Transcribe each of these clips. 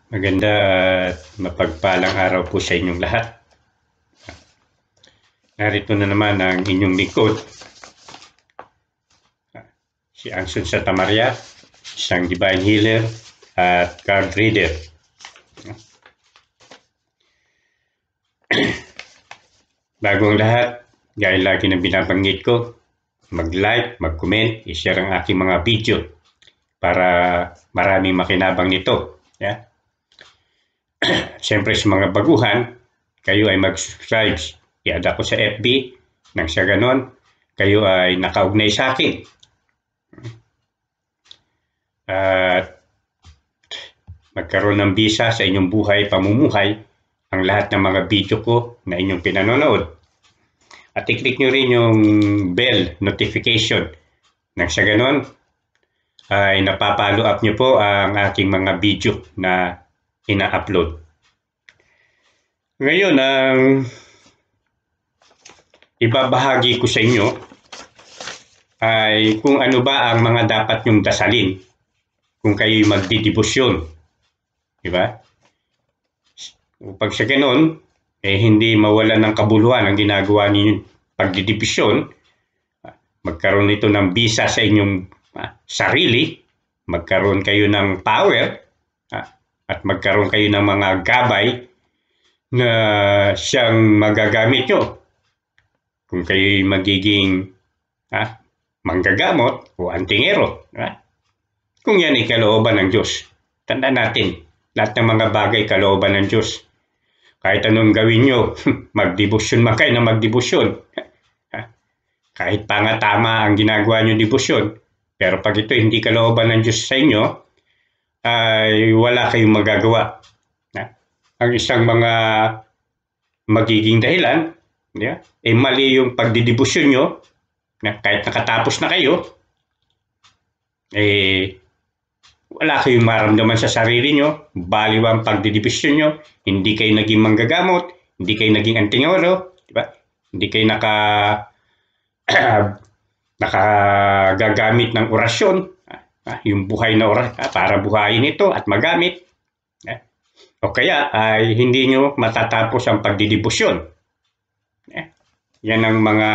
Maganda at mapagpalang araw po sa inyong lahat. Narito na naman ang inyong lingkod, si Anson Santa Maria, isang divine healer at card reader. Bago ang lahat, gaya lagi na binabanggit ko, mag-like, mag-comment, i-share ang aking mga video para maraming makinabang nito. Yeah? Siyempre sa mga baguhan, kayo ay mag-subscribe. I-add ako sa FB nang sa ganon, kayo ay nakaugnay sa akin. At magkaroon ng bisa sa inyong buhay, pamumuhay, ang lahat ng mga video ko na inyong pinanonood. At i-click nyo rin yung bell notification. Nang sa ganon, ay napapalo up nyo po ang aking mga video na ina-upload. Ngayon, ang ibabahagi ko sa inyo ay kung ano ba ang mga dapat nyong dasalin kung kayo'y magdidibusyon. Diba? Upang sa ganon, hindi mawalan ng kabuluhan ang ginagawa ninyong pagdidibusyon, magkaroon ito ng bisa sa inyong sarili, magkaroon kayo ng power, at magkaroon kayo ng mga gabay na siyang magagamit nyo kung kayo'y magiging manggagamot o antingero. Kung yan ay kalooban ng Diyos. Tandaan natin, lahat ng mga bagay kalooban ng Diyos. Kahit anong gawin nyo, magdibusyon man kayo na magdibusyon. Kahit tama ang ginagawa nyo dibusyon, pero pag ito hindi kalooban ng Diyos sa inyo, ay wala kayong magagawa. Ang isang mga magiging dahilan, mali yung pagdidibusyon nyo, kahit nakatapos na kayo, wala kayong maramdaman sa sarili nyo, baliw ang pagdidibusyon nyo, hindi kayo naging manggagamot, hindi kayo naging antingero, diba? Hindi kayo nakagagamit ng orasyon, yung buhay na orasyon, para buhayin ito at magamit. O kaya ay hindi nyo matatapos ang pagdidibusyon. Yan ang mga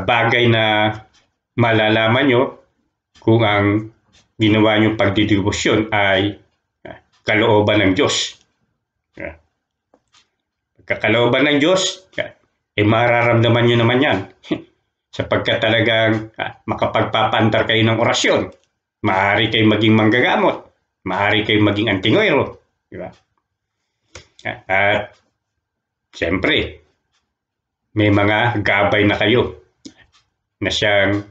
bagay na malalaman nyo kung ang ginawa nyo pagdidibusyon ay kalooban ng Diyos. Pagkakalooban ng Diyos, mararamdaman nyo naman yan. Sapagkat talagang makapagpapandar kayo ng orasyon. Maaari kayo maging manggagamot. Maaari kayo maging antingero. Diba? At siyempre, may mga gabay na kayo na siyang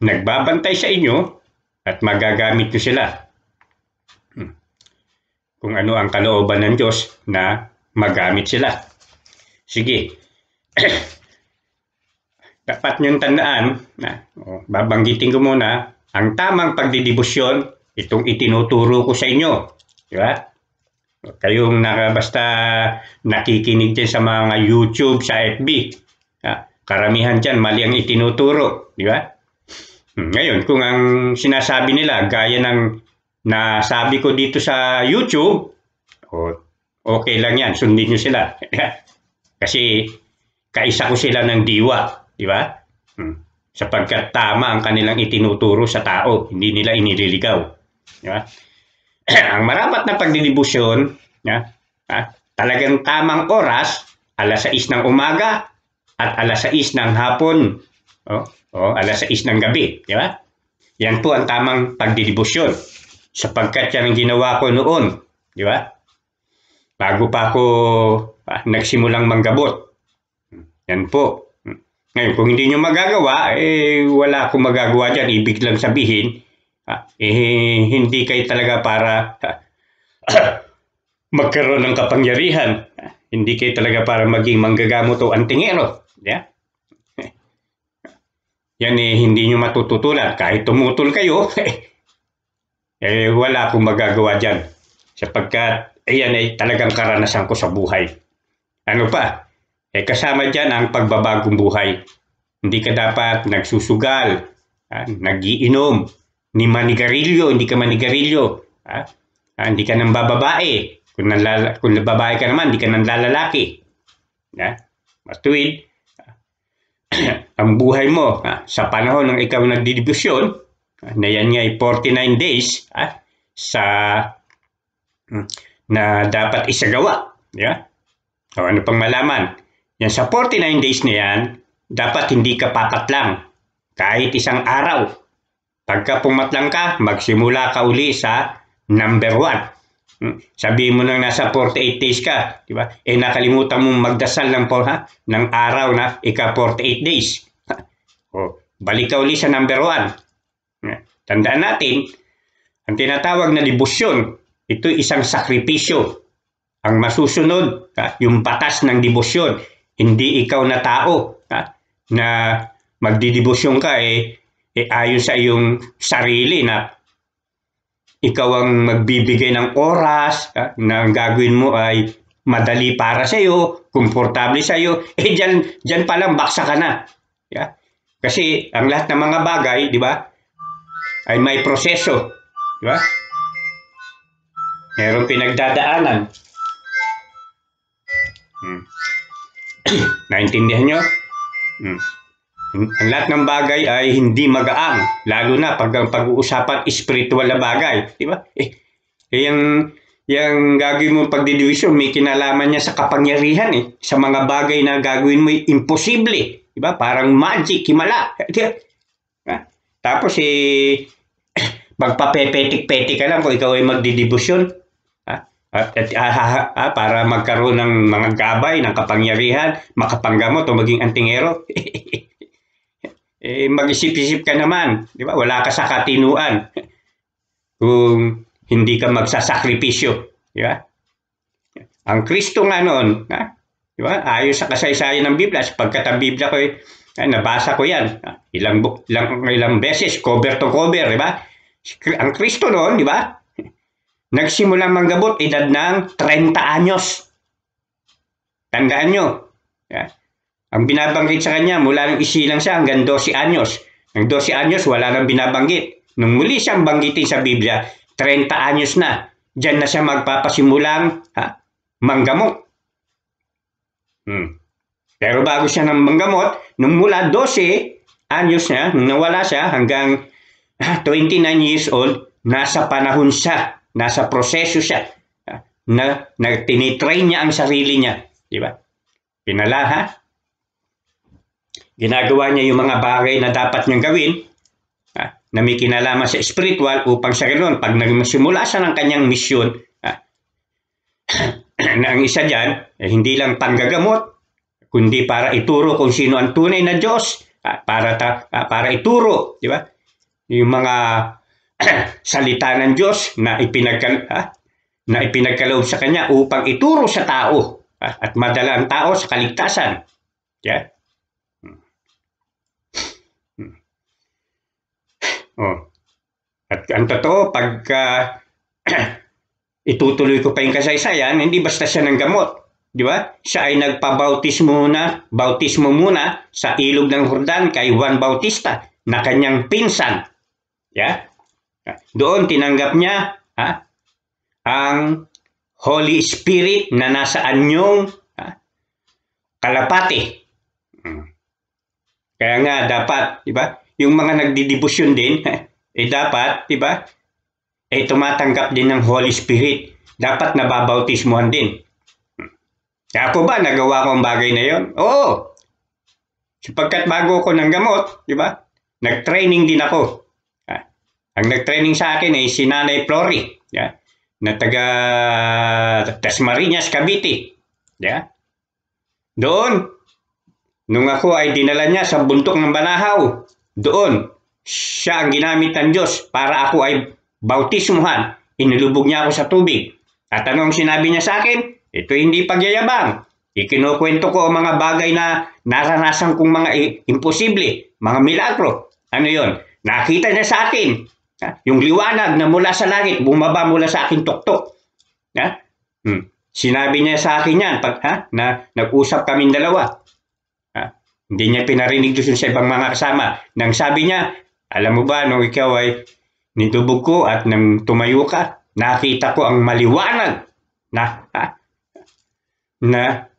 nagbabantay sa inyo at magagamit nyo sila. Kung ano ang kalooban ng Diyos na magamit sila. Sige. Dapat nyong tandaan, babanggitin ko muna, ang tamang pagdidibusyon, itong itinuturo ko sa inyo. Diba? Kayong basta nakikinig dyan sa mga YouTube, sa FB. Karamihan dyan, mali ang itinuturo. Diba? Ngayon, kung ang sinasabi nila, gaya ng nasabi ko dito sa YouTube, okay lang yan, sundin nyo sila. Kasi kaisa ko sila ng diwa. Diba? Sapagkat tama ang kanilang itinuturo sa tao, hindi nila inililigaw. Diba? Ang marapat na pagdidibusyon, talagang tamang oras, 6:00 ng umaga at 6:00 ng hapon, o 6:00 ng gabi. Diba? Yan po ang tamang pagdidibusyon. Sapagkat yan ang ginawa ko noon. Diba? Bago pa ako nagsimulang manggabot. Yan po. Ngayon, kung hindi nyo magagawa, wala akong magagawa dyan. Ibig lang sabihin, hindi kayo talaga para magkaroon ng kapangyarihan. Hindi kayo talaga para maging manggagamot o antingero. Yeah? Yan hindi nyo matututunan. Kahit tumutol kayo, wala akong magagawa dyan. Sapagkat, yan ay talagang karanasan ko sa buhay. Ano pa? Kasama dyan ang pagbabagong buhay. Hindi ka dapat nagsusugal, nagiinom, ni manigarilyo, hindi ka manigarilyo. Hindi ka nang bababae. Kung babae ka naman, hindi ka nang lalaki. Matuwid, ang buhay mo sa panahon ng ikaw nagdidibusyon, na yan nga ay 49 days na dapat isagawa. O ano pang malaman? Yan sa 49 days na yan, dapat hindi ka papatlang kahit isang araw. Pagka pumatlang ka, magsimula ka uli sa number 1. Sabihin mo nang nasa 48 days ka, di ba? Nakalimutan mong magdasal ng araw na ika 48 days. Balik ka uli sa number 1. Tandaan natin, ang tinatawag na debosyon, ito isang sakripisyo. Ang masusunod, yung batas ng debosyon, hindi ikaw na tao na magdidebosyon ka ayon sa iyong sarili na ikaw ang magbibigay ng oras na ang gagawin mo ay madali para sa iyo, komportable sa iyo. Diyan pa lang baksa ka na. Kasi ang lahat ng mga bagay, di ba, ay may proseso, di ba? Merong pinagdadaanan. Naintindihan nyo? Ang lahat ng bagay ay hindi magaang, lalo na pag ang pag-uusapan spiritual na bagay, di ba? Yung gagawin mo pagdidivision, may kinalaman niya sa kapangyarihan sa mga bagay na gagawin mo imposible, di ba? Parang magic, himala. Tapos magpapepetik-petik ka lang kung ikaw ay magdidibusyon. Para magkaroon ng mga gabay, ng kapangyarihan, makapanggamot o maging antingero. Mag-isip-isip ka naman, di ba? Wala ka sa katinuan kung hindi ka magsasakripisyo, di ba? Ang Kristo nga noon, di ba? Ayon sa kasaysayan ng Biblia, pagkat ang Biblia ko nabasa ko yan, ilang beses, cover to cover, di ba? Ang Kristo noon, di ba? Nagsimula manggabot edad ng 30 anyos. Tandaan nyo, ang binabanggit sa kanya, mula nang isilang siya hanggang 12 anyos. Ng 12 anyos, wala nang binabanggit. Nung muli siyang banggitin sa Biblia, 30 anyos na. Diyan na siya magpapasimulang manggamot. Pero bago siya nang manggamot, nung mula 12 anyos na, nung nawala siya hanggang 29 years old, nasa panahon siya, nasa proseso siya, na tinitrain niya ang sarili niya. Di ba? Ginagawa niya yung mga bagay na dapat niyang gawin na may kinalaman sa spiritual upang sa ganoon, pag nagsimula siya ng kanyang misyon, na ang isa dyan, hindi lang panggagamot, kundi para ituro kung sino ang tunay na Diyos, para ituro, di ba? Yung mga salita ng Diyos na ipinagkaloob sa kanya upang ituro sa tao at madala ang tao sa kaligtasan. At ang totoo, pagka itutuloy ko pa yung kasaysayan, hindi basta siya ng gamot. Di ba? Siya ay bautismo muna sa ilog ng Jordan kay Juan Bautista na kanyang pinsan. Doon tinanggap niya ang Holy Spirit na nasa anyong kalapati. Kaya nga dapat, di ba? Yung mga nagdidibusyon din, dapat, di ba? Tumatanggap din ng Holy Spirit. Dapat nababautismuhan din. Ako ba, nagawa ko ang bagay na yon? Oo. Sapagkat bago ko ng gamot, di ba? Nag-training din ako. Ang nag-training sa akin ay si Nanay Flory, na taga Tasmariñas, Cavite. Doon, nung ako ay dinala niya sa bundok ng Banahaw, doon, siya ang ginamit ng Diyos para ako ay bautismuhan. Inilubog niya ako sa tubig. At anong sinabi niya sa akin? Ito hindi pagyayabang. Ikinukwento ko ang mga bagay na naranasan kong mga imposible, mga milagro. Ano yon? Nakita niya sa akin. Yung liwanag na mula sa langit, bumaba mula sa akin tuktok. Sinabi niya sa akin yan, na nag-usap kaming dalawa. Hindi niya pinarinig doon sa ibang mga kasama. Nang sabi niya, alam mo ba, nung ikaw ay nitubog ko at nang tumayo ka, nakita ko ang maliwanag na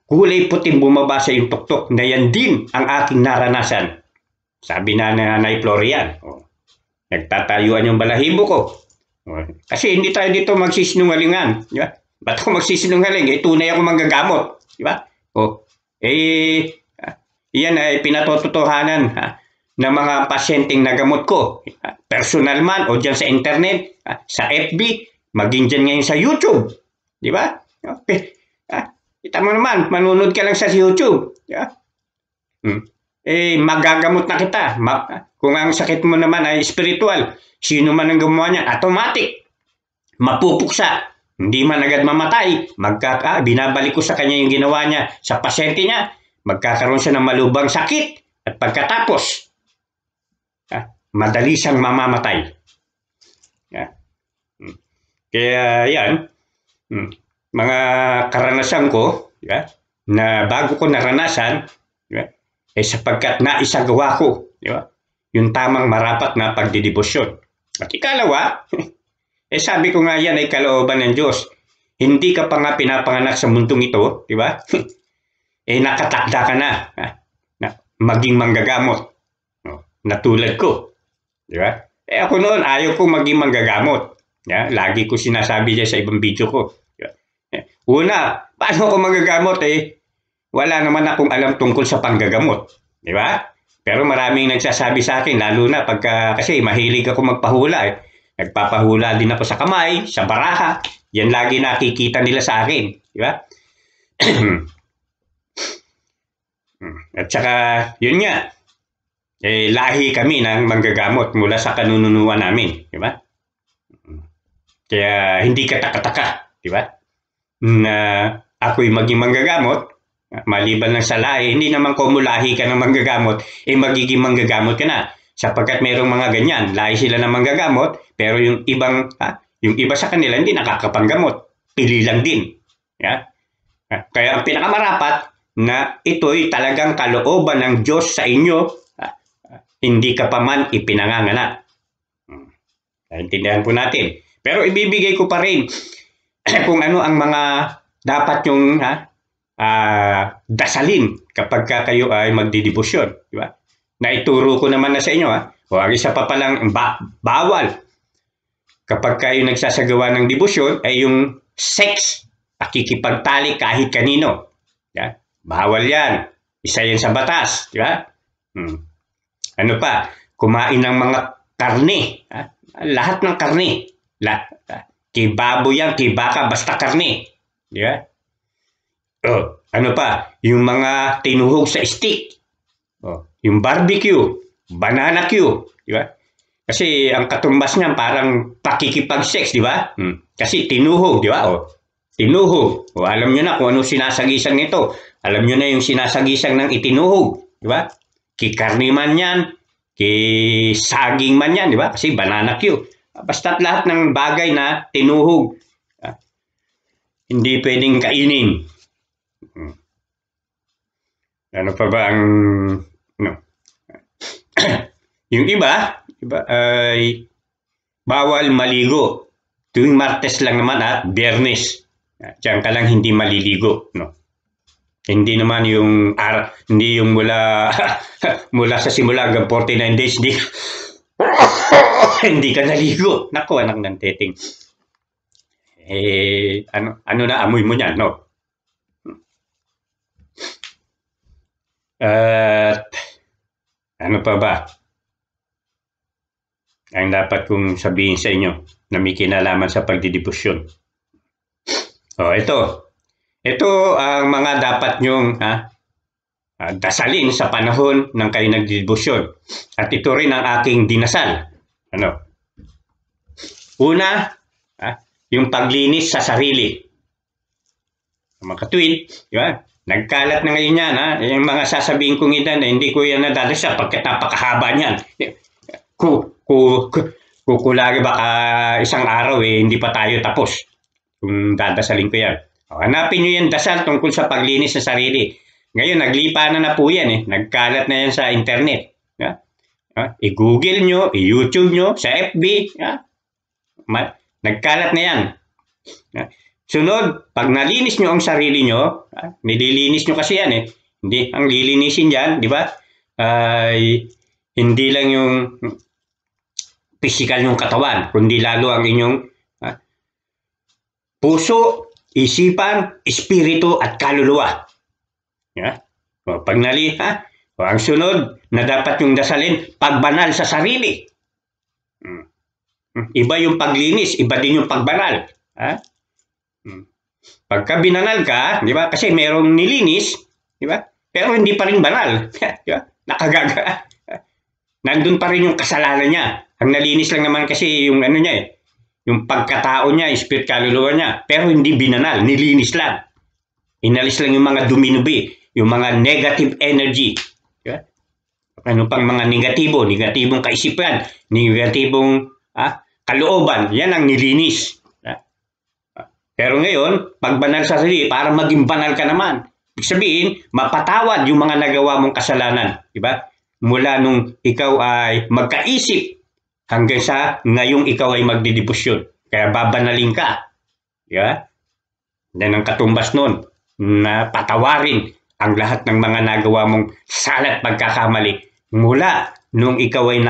kulay puting bumaba sa iyong tuktok na yan din ang aking naranasan. Sabi na Nanay Florian. Nagtatayuan yung balahibo ko. Kasi hindi tayo dito magsisinungalingan. Di ba? Ba't ako magsisinungaling? Tunay ako manggagamot. Di ba? Iyan ay pinatototohanan ng mga pasyenteng nagamot ko. Personal man o dyan sa internet, sa FB, maging dyan ngayon sa YouTube. Di ba? Okay. Kita mo naman, manunod ka lang sa YouTube. Di ba? Magagamot na kita. Kung ang sakit mo naman ay spiritual, sino man ang gumawa niya, automatic. Mapupuksa. Hindi man agad mamatay. Binabalik ko sa kanya yung ginawa niya sa pasyente niya. Magkakaroon siya ng malubhang sakit. At pagkatapos, madali siyang mamamatay. Kaya yan, mga karanasan ko, na bago ko naranasan, sapagkat naisagawa ko, yung tamang marapat na pagdidibosyon. At ikalawa, sabi ko nga yan ay kalooban ng Diyos. Hindi ka pa nga pinapanganak sa mundong ito, di ba? Nakatakda ka na maging manggagamot. Na tulad ko, di ba? Ako noon, ayaw ko maging manggagamot. Lagi ko sinasabi dyan sa ibang video ko. Una, paano ako manggagamot wala naman akong alam tungkol sa panggagamot. Di ba? Pero maraming nagsasabi sa akin, lalo na kasi mahilig ako magpahula. Nagpapahula din ako sa kamay, sa baraha. Yan lagi nakikita nila sa akin. Di ba? At saka, yun nga. Lahi kami ng manggagamot mula sa kanununuan namin. Di ba? Kaya hindi katakataka. Di ba? Na ako'y maging manggagamot. Maliban lang sa lahi, hindi naman kumulahi ka ng manggagamot, magiging manggagamot ka na. Sapagkat mayroong mga ganyan, lahi sila ng manggagamot, pero yung iba sa kanila hindi nakakapanggamot. Pili lang din. Kaya ang pinakamarapat na ito'y talagang kalooban ng Diyos sa inyo, hindi ka pa man ipinanganganak. Naintindihan po natin. Pero ibibigay ko pa rin kung ano ang mga dapat yung dasalin kapag kayo ay magdidibosyon, di ba? Naituro ko naman na sa inyo, ang isa pa palang bawal kapag kayo nagsasagawa ng dibosyon ay yung sex, pakikipagtalik kahit kanino. Bawal yan. Isa yan sa batas, di ba? Ano pa? Kumain ng mga karne. Lahat ng karne. Kay baboy yan, kay baka, basta karne. Di ba? Ano pa? Yung mga tinuhog sa stick. Yung barbecue, banana Q, di ba? Kasi ang katumbas niyan parang pakikipag-sex, di ba? Kasi tinuhog, di ba? Tinuhog. Alam niyo na kung ano sinasagisang nito. Alam niyo na yung sinasagisang ng itinuhog, di ba? Kikarni man yan, kisaging man yan, di ba? Kasi banana Q. Basta't lahat ng bagay na tinuhog, hindi pwedeng kainin. Ano pa ba ang yung iba ay bawal maligo tuwing Martes lang naman at Biyernes. Diyan ka lang hindi maliligo, no? Hindi naman yung hindi yung mula sa simula hanggang 49 days hindi ka naligo. Naku, anak ng teting. Ano na amoy mo niyan, no? Ano pa ba ang dapat kong sabihin sa inyo na may kinalaman sa pagdidibosyon? Ito ang mga dapat nyong dasalin sa panahon ng kayo nagdidibosyon. At ito rin ang aking dinasal. Una, yung paglinis sa sarili. Mga katwid, di ba? Nagkalat na ngayon yan, yung mga sasabihin kong ilan, hindi ko yan nadadasal pagkat napakahaba niyan. Kukulagi baka isang araw, hindi pa tayo tapos kung dadasalin ko yan. Hanapin nyo yung dasal tungkol sa paglinis sa sarili. Ngayon, naglipa na po yan. Nagkalat na yan sa internet. I-Google nyo, i-YouTube nyo, sa FB. Nagkalat na yan. Sunod, pag nalinis nyo ang sarili nyo, nililinis nyo kasi yan eh. Hindi, ang lilinisin yan, di ba? Hindi lang yung physical yung katawan, kundi lalo ang inyong puso, isipan, espiritu at kaluluwa. Pag ang sunod na dapat yung dasalin, pagbanal sa sarili. Iba yung paglinis, iba din yung pagbanal. Pagka binanal ka, di ba? Kasi merong nilinis, di ba? Pero hindi pa rin banal. Di ba? Nakagaga. Nandun pa rin yung kasalanan niya. Ang nalinis lang naman kasi yung ano niya eh. Yung pagkatao niya, spirit kaluluwa niya. Pero hindi binanal, nilinis lang. Inalis lang yung mga duminubi, yung mga negative energy. Diba? Ano pang mga negatibong kaisipan, negatibong kalooban, yan ang nilinis. Pero ngayon, pagbanal sa sarili, para maging banal ka naman. Ibig sabihin, mapatawad yung mga nagawa mong kasalanan. Diba? Mula nung ikaw ay magkaisip hanggang sa ngayong ikaw ay magdidibusyon. Kaya babanalin ka. Diba? Yan ang katumbas nun, na patawarin ang lahat ng mga nagawa mong sala at pagkakamali mula nung ikaw ay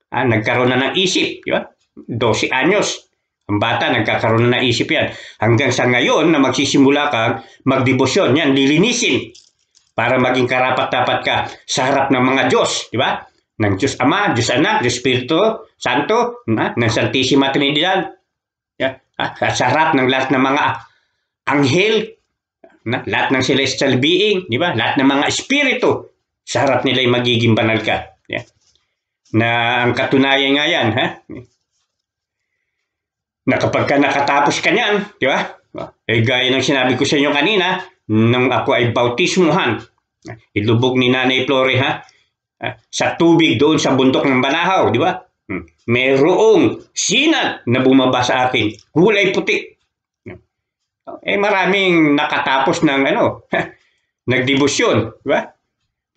nagkaroon na ng isip. Diba? 12 anyos. Ang bata, nagkakaroon na ng isip yan. Hanggang sa ngayon na magsisimula kang magdibosyon, yan, lilinisin. Para maging karapat-dapat ka sa harap ng mga Diyos. Di ba? Ng Diyos Ama, Diyos Anak, Diyos Espiritu Santo, ng Santissima Trinidad. At sa harap ng lahat ng mga anghel, lahat ng celestial being, di ba? Lahat ng mga espiritu, sa harap nila ay magiging banal ka. Na ang katunayan nga yan, na kapag ka nakatapos ka niyan, di ba? Gaya ng sinabi ko sa inyo kanina, nung ako ay bautismuhan, ilubog ni Nanay Flore sa tubig doon sa bundok ng Banahaw, di ba? Mayroong sinag na bumaba sa akin, kulay puti. Maraming nakatapos ng nagdibusyon, di ba?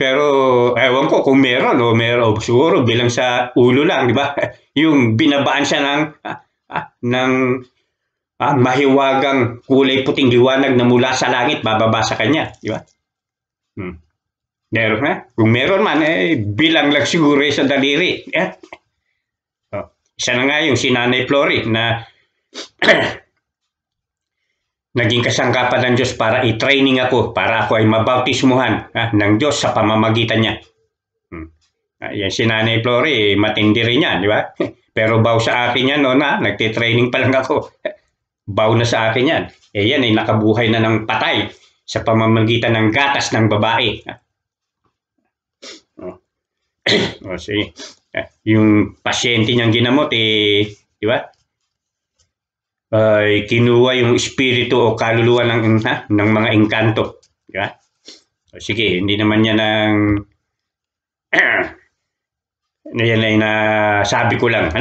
Pero ewan ko kung meron siguro bilang sa ulo lang, di ba? Yung binabaan siya ng mahiwagang kulay puting liwanag na mula sa langit bababa sa kanya, di ba? Kung meron man, bilang lang siguro sa daliri. Isa na nga yung si Nanay Flore na naging kasangkapan ng Diyos para i-training ako, para ako ay mabautismuhan ng Diyos sa pamamagitan niya. Yan si Nanay Flore, matindi rin yan, di ba? Pero baw sa akin yan, nagtitraining pa lang ako. Baw na sa akin yan. Yan ay nakabuhay na ng patay sa pamamagitan ng gatas ng babae. Sige. Yung pasyente niyang ginamot, di ba? Kinuha yung espiritu o kaluluwa ng mga engkanto. Di ba? Sige, hindi naman yan yan ay nasabi ko lang,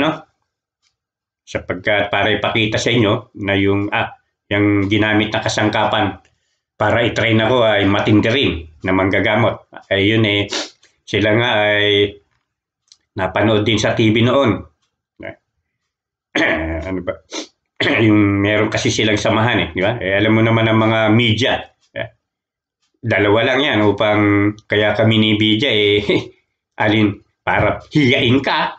sapagkat para ipakita sa inyo na yung ginamit na kasangkapan para i-train ako ay matindi rin na manggagamot. Yun sila nga ay napanood din sa TV noon. Ano ba? Yung meron kasi silang samahan di ba? Alam mo naman ang mga media. Dalawa lang yan upang kaya kami ni Bija alin para hiyain ka,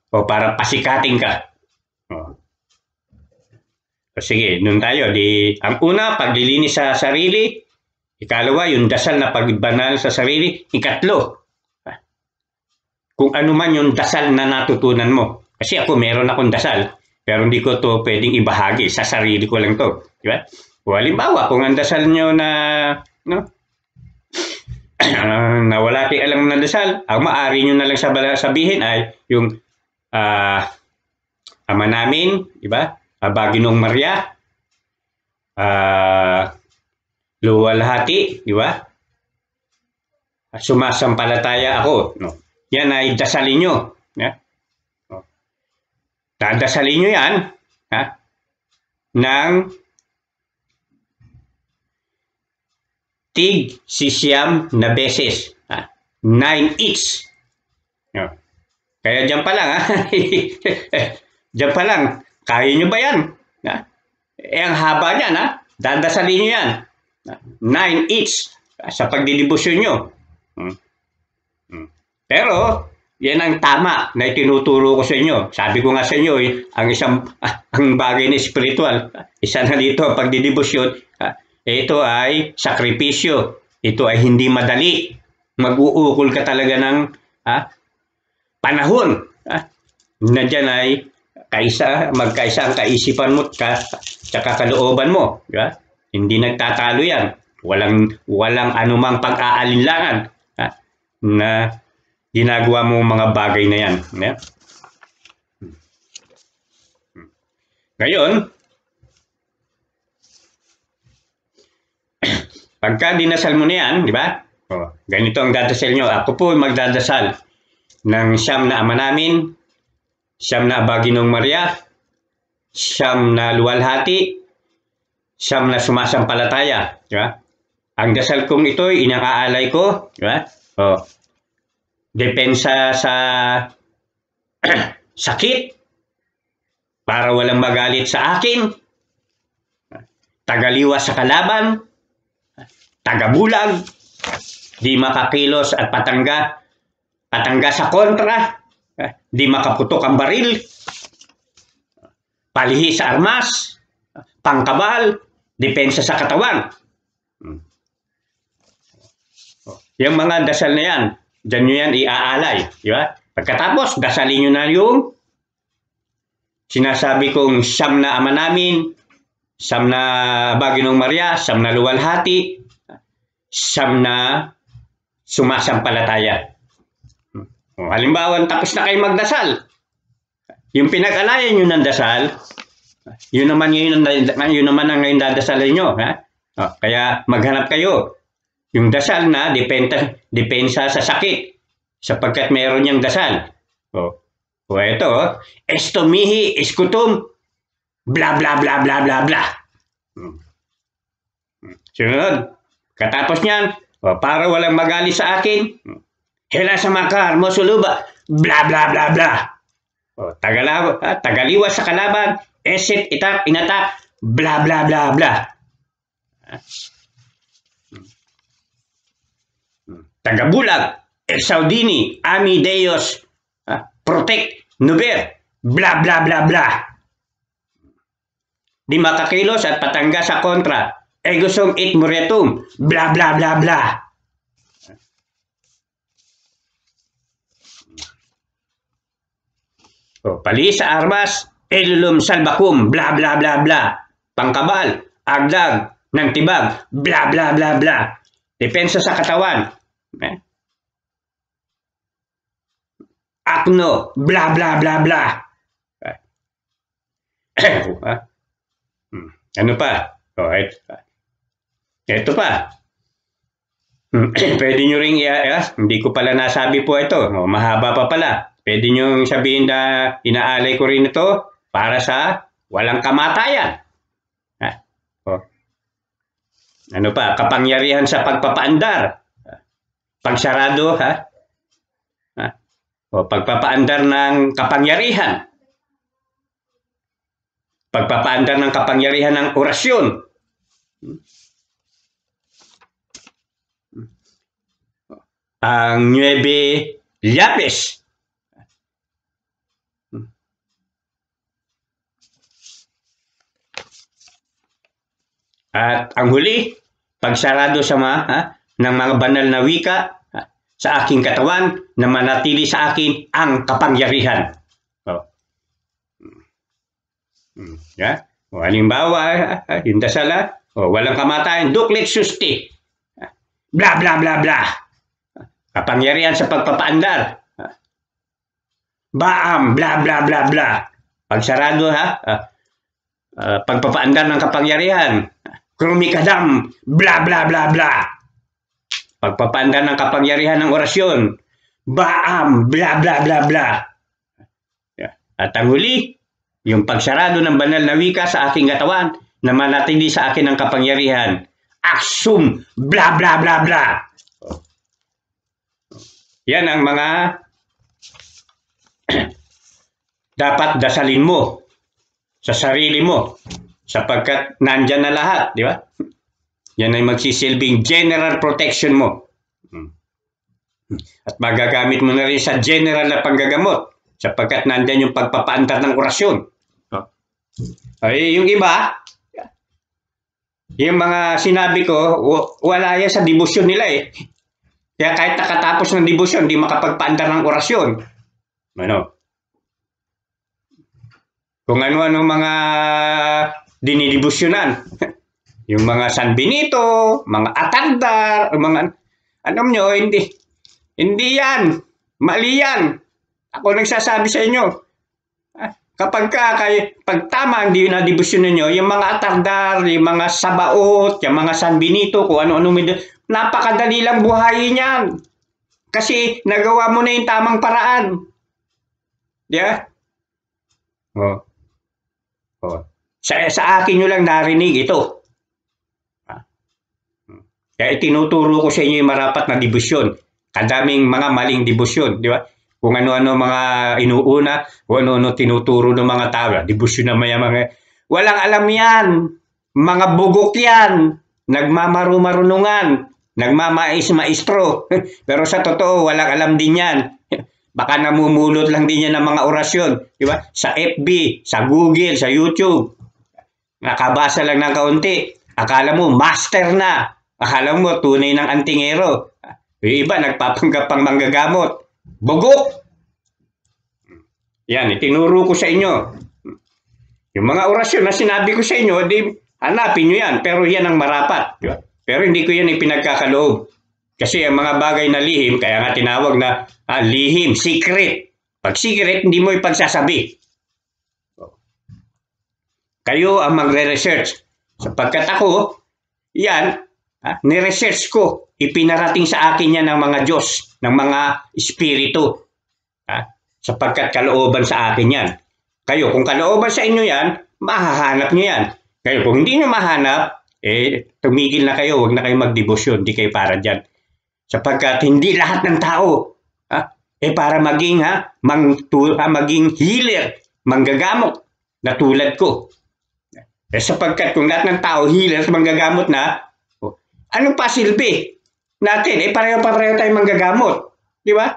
o para pasikatin ka. Sige, nun tayo. Ang una, paglilinis sa sarili. Ikalawa, yung dasal na pagbanal sa sarili. Ikatlo, kung ano man yung dasal na natutunan mo. Kasi ako, meron akong dasal, pero hindi ko to pwedeng ibahagi. Sa sarili ko lang to. Di ba? O halimbawa, kung ang dasal nyo na wala tayong alam na dasal, ang maaari nyo na lang sabihin ay yung Ama namin, di ba? Baginoong Maria, luwalhati, di ba? Sumasampalataya ako. Yan ay dasalin nyo. Dadasalin nyo yan ng tig 6 na beses. 9 each. No. Kaya dyan pa lang, ha? Dyan pa lang, kaya nyo ba yan? Ha? Ang haba niyan, ha? Dadasalin nyo yan. 9 each sa pagdidibusyon nyo. Pero, yan ang tama na itinuturo ko sa inyo. Sabi ko nga sa inyo, ang bagay na spiritual, isa na dito, pagdidibusyon, ito ay sakripisyo. Ito ay hindi madali. Mag-uukol ka talaga ng panahon. Na dyan ay magkaisa ang kaisipan mo tsaka kalooban mo. Diba? Hindi nagtatalo yan. Walang anumang pag-aalinlangan na ginagawa mo mga bagay na yan. Yeah? Ngayon, pagka dinasal mo na yan, di ba? Ganito ang dadasal nyo. Ako po magdadasal ng siyam na Ama namin, siyam na Baginong Maria, siyam na luwalhati, siyam na sumasampalataya. Di ba? Ang dasal kong ito, inakaalay ko, di ba? Depensa sa sakit para walang magalit sa akin, tagaliwas sa kalaban, tagabulag, di makakilos at patangga sa kontra, di makaputok ang baril, palihi sa armas, pangkabal, depensa sa katawan. Yung mga dasal na yan, diyan nyo yan iaalay. Di ba? Pagkatapos, dasalin nyo na yung sinasabi kong siyam na Ama namin, siyam na Baginong Maria, siyam na luwalhati, siyam na sumasampalataya. Halimbawa, tapos na kayo magdasal. Yung pinag-alayan nyo ng dasal, yun naman ang ngayon dadasalin nyo. Kaya maghanap kayo. Yung dasal na depensa sa sakit sapagkat meron niyang dasal. Ito, esto mihi iskutum bla bla bla bla bla bla. Sunod, katapos niyan, para walang magalit sa akin, hela sa makar mo suluba bla bla bla bla. Tagaliwas sa kalaban, esit itak inatak bla bla bla bla. Tagabulag, exaudini, ami deos, protect, nuber, bla bla bla bla. Di makakilos at patangga sa kontra, egosum it muriatum, bla bla bla bla. Pali sa armas, elulum salbakum, bla bla bla bla. Pangkabal, agdag, ng tibag, bla bla bla bla. Depensa sa katawan, akno, bla bla bla bla. Ano pa? Ito pa. Pwede nyo ring hindi ko pala nasabi po ito. Mahaba pa pala. Pwede nyo sabihin na inaalay ko rin ito para sa walang kamatayan. Ano pa? Kapangyarihan sa pagpapaandar. Pagsarado, pagpapaandar ng kapangyarihan. Pagpapaandar ng kapangyarihan ng orasyon. Ang 9 lapis. At ang huli, pagsarado sa ng mga banal na wika sa aking katawan na manatili sa akin ang kapangyarihan. Halimbawa, yung dasal, walang kamatayan, duklit susti, bla bla bla bla. Kapangyarihan sa pagpapaandar, baam, bla bla bla bla. Pagsarado, pagpapaandar ng kapangyarihan, krumikadam, bla bla bla bla. Pagpapaandar ng kapangyarihan ng orasyon, baam, bla bla bla bla. At ang huli, yung pagsarado ng banal na wika sa aking katawan na manatili sa akin ang kapangyarihan, aksum, bla bla bla bla. Yan ang mga dapat dasalin mo sa sarili mo sapagkat nandyan na lahat, di ba? Yan ay magsisilbing general protection mo. At magagamit mo na rin sa general na panggagamot sapagkat nandyan yung pagpapaandar ng orasyon. Ay, yung iba, yung mga sinabi ko, wala yan sa debosyon nila eh. Kaya kahit nakatapos ng debosyon, di makapagpaandar ng orasyon. Ano? Kung ano-ano mga dinidebosyonan. Yung mga San Benito, mga Atandar, mga, alam nyo, hindi yan. Mali yan. Ako nagsasabi sa inyo. Kapag pag tama ang dinidebosyonan nyo, yung mga Atandar, yung mga Sabaot, yung mga San Benito, kung ano-ano, napakadali lang buhayin yan. Kasi nagawa mo na yung tamang paraan. Yeah? Sa akin nyo lang narinig ito. Kaya tinuturo ko sa inyo yung marapat na debosyon. Kadaming mga maling debosyon, di ba? Kung ano-ano mga inuuna, kung ano-ano tinuturo ng mga tao. Debosyon na mga... Walang alam yan. Mga bugok yan. Nagmamaru-marunungan. Nagmamais-maestro. Pero sa totoo, walang alam din yan. Baka namumulot lang din yan ng mga orasyon. Di ba? Sa FB, sa Google, sa YouTube. Nakabasa lang ng kaunti. Akala mo, master na. Akala mo, tunay ng antingero. Yung iba, nagpapanggap pang manggagamot. Bugok! Yan, itinuro ko sa inyo. Yung mga orasyon na sinabi ko sa inyo, di, hanapin nyo yan. Pero yan ang marapat. Diba? Pero hindi ko yan ipinagkakaloob. Kasi ang mga bagay na lihim, kaya nga tinawag na lihim, secret. Pag secret, hindi mo ipagsasabi. Kayo ang magre-research. Sapagkat ako, yan, ni-research ko. Ipinarating sa akin yan ng mga Diyos, ng mga Espiritu. Sapagkat kalooban sa akin yan. Kayo, kung kalooban sa inyo yan, mahahanap nyo yan. Kayo, kung hindi nyo mahanap, tumigil na kayo, huwag na kayo magdebosyon, hindi kayo para dyan. Sapagkat hindi lahat ng tao, para maging, maging healer, manggagamot, na tulad ko. Sapagkat kung lahat ng tao, healer, manggagamot na, anong pasilbi natin? Pareho-pareho tayong manggagamot. Di ba?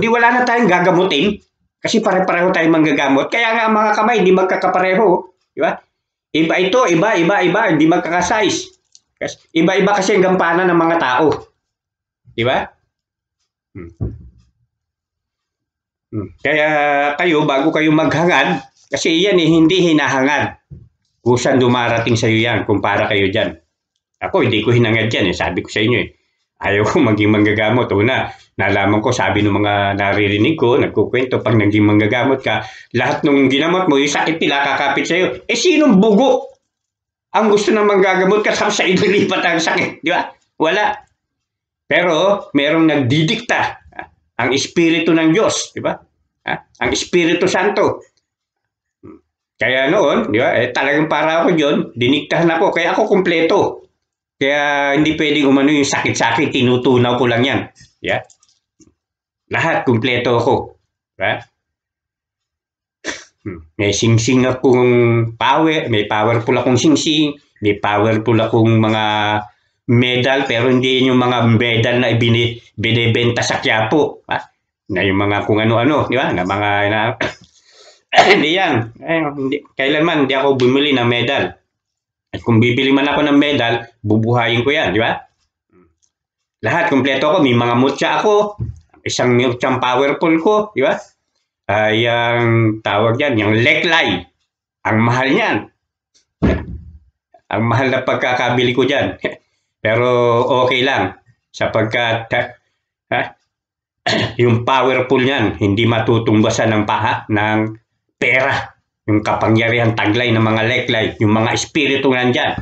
Di wala na tayong gagamutin. Kasi pare-pareho tayong manggagamot. Kaya nga mga kamay, hindi magkakapareho. Di ba? Iba ito, iba, hindi magkakasize. Iba-iba kasi ang gampanan ng mga tao. Di ba? Kaya kayo, bago kayo maghangad, kasi yan hindi hinahangad. Kusan dumarating sa iyo yan, kumpara kayo dyan. Ako, hindi ko hinangad yan. Sabi ko sa inyo ayaw ko maging manggagamot. Una, nalaman ko, sabi ng mga naririnig ko, nagkukwento, pag naging manggagamot ka, lahat ng ginamot mo, yung sakit nila kakapit sa iyo. Sinong bugo ang gusto na manggagamot ka sa ililipat ang sakit? Di ba? Wala. Pero, merong nagdidikta. Ang Espiritu ng Diyos. Di ba? Ang Espiritu Santo. Kaya noon, di ba? Talagang para ako yun, diniktahan ako. Kaya ako kumpleto. Kaya hindi pwedeng umano yung sakit-sakit, tinutunaw ko lang yan. Yeah? Lahat, kumpleto ako. Right? May sing-sing akong power, may powerful akong sing-sing, may powerful akong mga medal, pero hindi yung mga medal na binibenta sa Quiapo. Na yung mga kung ano-ano, di ba? Na mga, hindi yan. Kailanman, hindi ako bumili ng medal. At kung bibili man ako ng medal, bubuhayin ko yan, di ba? Lahat, kumpleto ako. May mga mutya ako. Isang mutyang powerful ko, di ba? Yung tawag yan, yung leklay. Ang mahal niyan. Ang mahal na pagkakabili ko dyan. Pero okay lang. Sapagkat yung powerful niyan, hindi matutungbasan ng pera. Yung kapangyarihan taglay ng mga leklay, yung mga espiritu nandyan.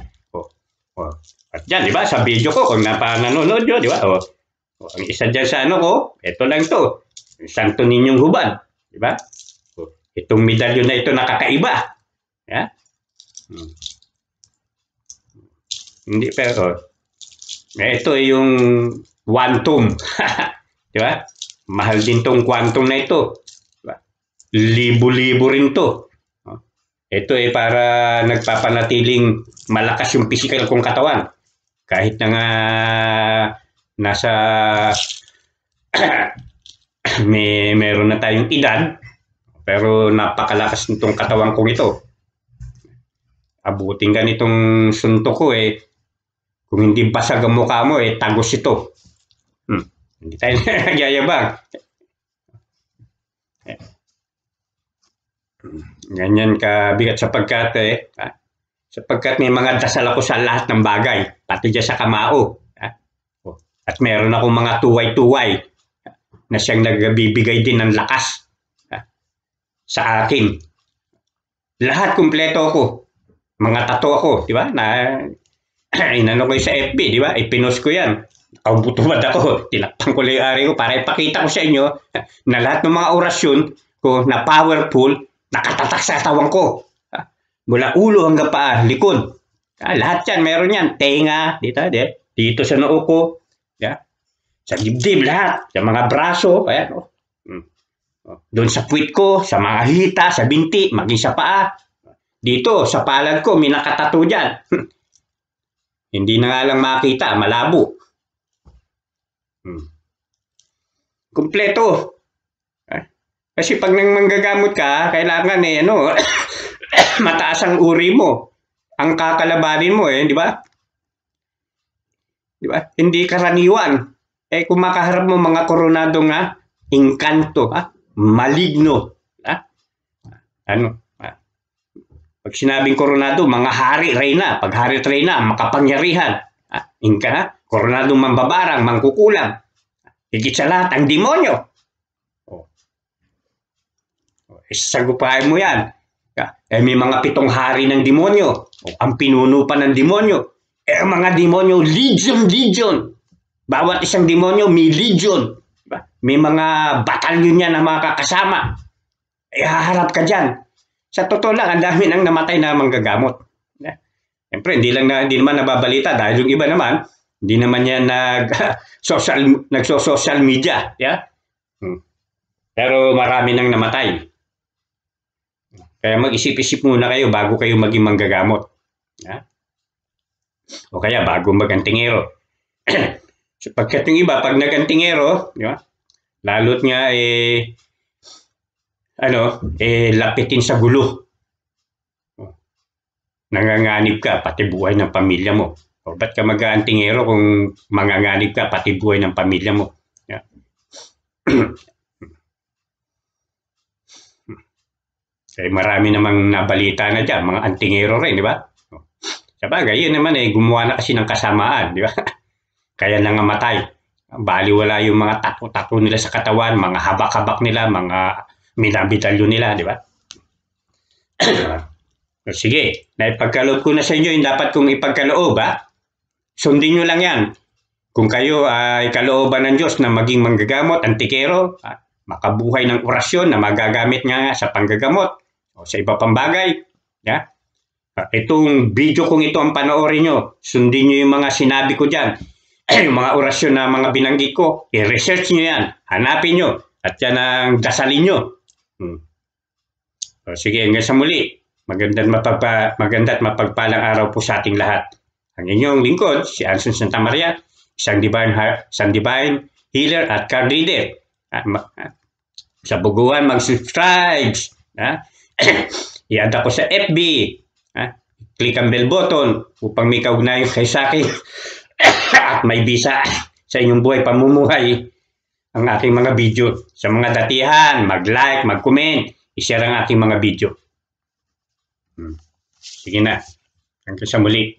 At dyan, di ba, sa video ko, kung nanonood nyo, di ba? Ang isa dyan sa ano ko, ito lang to. Yung Santo Ninyong Hubad. Di ba? Itong medalyon na ito nakakaiba. Yeah? Hindi, pero, ito yung quantum. Di ba? Mahal din tong quantum na ito. Diba? libo-libo rin to. Ito para nagpapanatiling malakas yung physical kong katawan. Kahit na nga nasa meron na tayong edad, pero napakalakas nitong katawan kong ito. Abutin ganitong suntok ko kung hindi basag ang mukha mo tagos ito. Hindi tayo nagyayabang. Ganyan kabigat sapagkat may mga dasal ako sa lahat ng bagay, pati dyan sa kamao. At meron akong mga tuway-tuway na siyang nagbibigay din ng lakas sa akin. Lahat kumpleto ako. Mga tato ako, di ba? Na inano ko sa FB, di ba? Ipinost ko yan. Nakabutubad ako. Tinakpan ko lang yung ari ko para ipakita ko sa inyo na lahat ng mga orasyon ko na powerful, nakatatak sa katawan ko. Mula ulo hanggang paa, likod. Lahat yan, meron yan. Tenga, dito sa noo ko. Sa dibdib, lahat. Sa mga braso, ayan. Doon sa puwit ko, sa mga hita, sa binti, maging sa paa. Dito, sa palad ko, may nakatato dyan. Hindi na nga lang makita, malabo. Kumpleto. Kasi pag nang manggagamot ka, kailangan mataas ang uri mo. Ang kakalabanin mo di ba? Di ba? Hindi karaniwan. Kung makaharap mo mga koronadong engkanto, maligno. Pag sinabing koronado, mga hari, reyna. Pag hari at reyna, makapangyarihan. Koronadong mambabarang, mangkukulam. Higit sa lahat, ang demonyo. Sagupahin mo yan. May mga 7 hari ng demonyo. Ang pinuno pa ng demonyo. Ang mga demonyo, legion. Bawat isang demonyo, may legion. May mga batalyon niya na mga kasama. Haharap ka dyan. Sa totoo lang, ang dami nang namatay na manggagamot. Siyempre, hindi naman nababalita dahil yung iba naman, hindi naman yan nagso-social media. Pero marami nang namatay. Kaya mag-isip-isip muna kayo bago kayo maging manggagamot. O kaya bago mag-antingero. Sapagkat yung iba, pag nag-antingero, lalot nga lapitin sa gulo. Nanganganib ka, pati buhay ng pamilya mo. O ba't ka mag-aantingero kung manganganib ka, pati buhay ng pamilya mo? Marami namang nabalita na dyan, mga antingero rin, di ba? Sabagay, yun naman gumawa na kasi ng kasamaan, di ba? Kaya nangamatay. Baliwala yung mga tato-tato nila sa katawan, mga habak-habak nila, mga minabitalyo nila, di ba? Sige, naipagkaloob ko na sa inyo yung dapat kong ipagkaloob, Sundin nyo lang yan. Kung kayo ay kalooban ng Diyos na maging manggagamot, antikero, makabuhay ng orasyon na magagamit nga sa panggagamot o sa iba pang bagay. Itong video kong ito ang panoorin nyo. Sundin nyo yung mga sinabi ko dyan. Yung mga orasyon na mga binanggit ko, i-research nyo yan. Hanapin nyo. At yan ang dasalin nyo. Sige, hanggang sa muli. Maganda't mapagpalang araw po sa ating lahat. Ang inyong lingkod, si Anson Santa Maria, isang divine healer at card reader. Sa buguan, mag-subscribe. I-add ako sa FB. Click ang bell button upang may kaugnayan kayo sa akin at may bisa sa inyong buhay pamumuhay ang aking mga video. Sa mga datihan, mag-like, mag-comment, i-share ang aking mga video. Sige na. Hanggang sa muli.